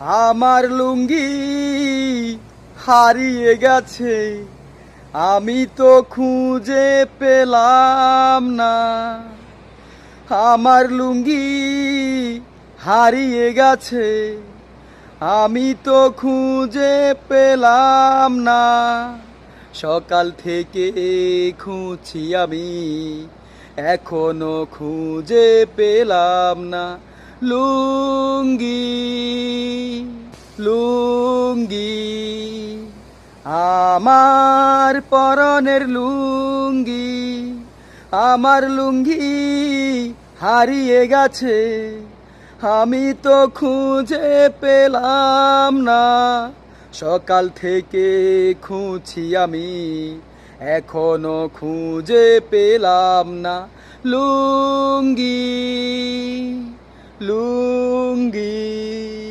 আমার লুঙ্গি হারিয়ে গেছে, আমি তো খুঁজে পেলাম না। আমার লুঙ্গি হারিয়ে গেছে, আমি তো খুঁজে পেলাম না। সকাল থেকে খুঁজছি আমি, এখনো খুঁজে পেলাম না। লুঙ্গি লুঙ্গি আমার পরনের লুঙ্গি, আমার লুঙ্গি হারিয়ে গেছে, আমি তো খুঁজে পেলাম না। সকাল থেকে খুঁজছি আমি, এখনো খুঁজে পেলাম না। লুঙ্গি লুঙ্গি